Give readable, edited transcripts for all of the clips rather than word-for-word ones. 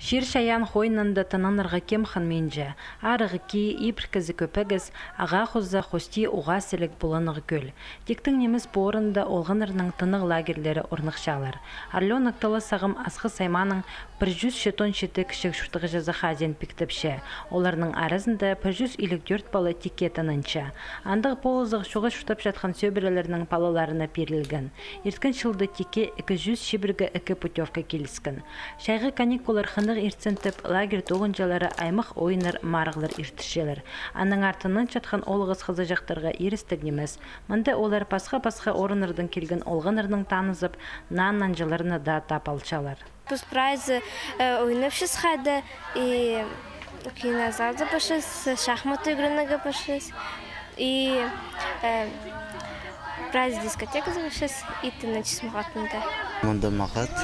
Шир шаян хойнанда тананырға кем хан менже, арығы ки, ипркізі көпігіз, аға хоза хости уға селік бұланығы көл. Тектің неміз борында олғанырның тынық лагерлері орнықшалар. Арлен ақталы сағым асқы сайманың 100 шетон шеті кішік шұртығы жазы хазен піктіпше. Оларның арызында 154 балы тике танынша. Андық полызық шуғы шұртып жатқан сөбірелерінің палаларына перілген. Ерткін шылды тике 200 шибіргі 2 путевка келіскен. Шайғы каникулар хындық иртсентіп, лагер тоғынжалары аймақ ойыныр марғылар иртішелер. Аның артынан жатқан олығыз қызы жақтарға ерістігнеміз. Мұнда олар пасқа-пасқа орынырдың келген олғанырдың танызып, наннан жыларына да тапалчалар. Біз прайзы ойнапшыз қайды, кинозалды башыз, шахмат игрыныға башыз, прайз дискотека башыз, итіні мағатында. Мұнда мағат,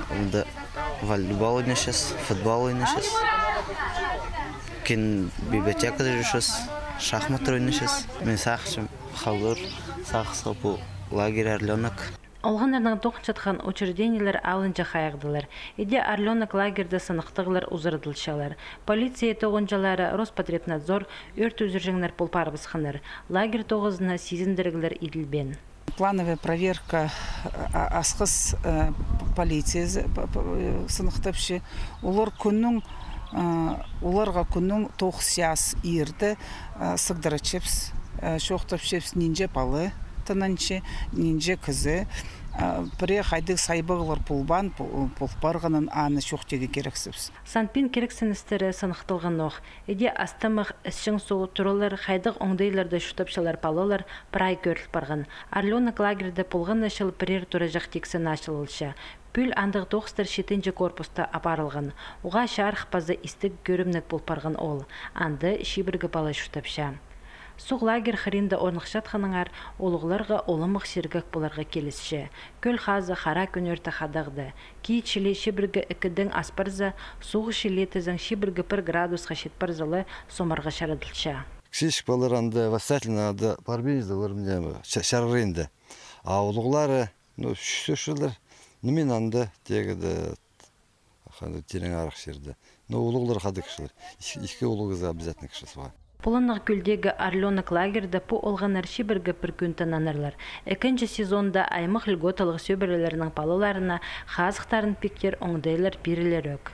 мұнда волейбол ойнашыз, футбол ойнашыз, кен библиотека жүршіз, шахмат ойнашыз. Мен сақшым қалыр, сақсқа бұл лагерь Орленок. Олғанырның тоқын жатқан учреждениялар алынжа қайғдылар. Еде Орленок лагерді сынықтығылар ұзырдылшалар. Полиция тоғынжалары, Роспотребнадзор, өрт өзіржіңлер пұлпарбыз қаныр. Лагер тоғызына сезіндіргілер еділбен. Плановая проверка асқыз полиция сынықтапшы. Оларға күннің тоқсияс ерді сығдыры чепс, шоқтап чепс нинже палы. Тынанчы, нинже кізі, бірі қайдық сайбығылар пұлбан, пұлпарғанын аны шоқтегі керексіпс. Санпин керексіністері сынықтылған оқ. Еде астамық ішшің соғы тұрылар, қайдық оңдайларды шутапшалар палылар прай көріл барған. Орленок лагерді пұлған ашыл бірер тұры жақтексін ашылылша. Пүл андық 97 корпуста апарылған. Оға шарық базы істік көрімнік пұлпарған ол. Анды шибіргі бала шутапша. Суq лагер харинда орнықшатқаныңар олығыларға олымық сергік бұларға келісші. Көл хазы хара көнерті хадағды. Кей чиле шибіргі үкідің аспарза, суғы шилетізің шибіргі 1 градусқа шетпарзылы сомарға шарадылша. Кшишк баларанды вассательно да парбенізділер мне шарырынды. А олығылары, шөшілер, мен анды тегіді терен арық шерді. Олығылар қады кішілер. Ишкі олығызға обязательно кішісі var. Полонық күлдегі Орленок лагерді по олғанар шибіргі бір күн тананарлар. Екінші сезонда аймық льготалық сөбірелерінің палыларына хазықтарын пектер оңдайлар берілер өк.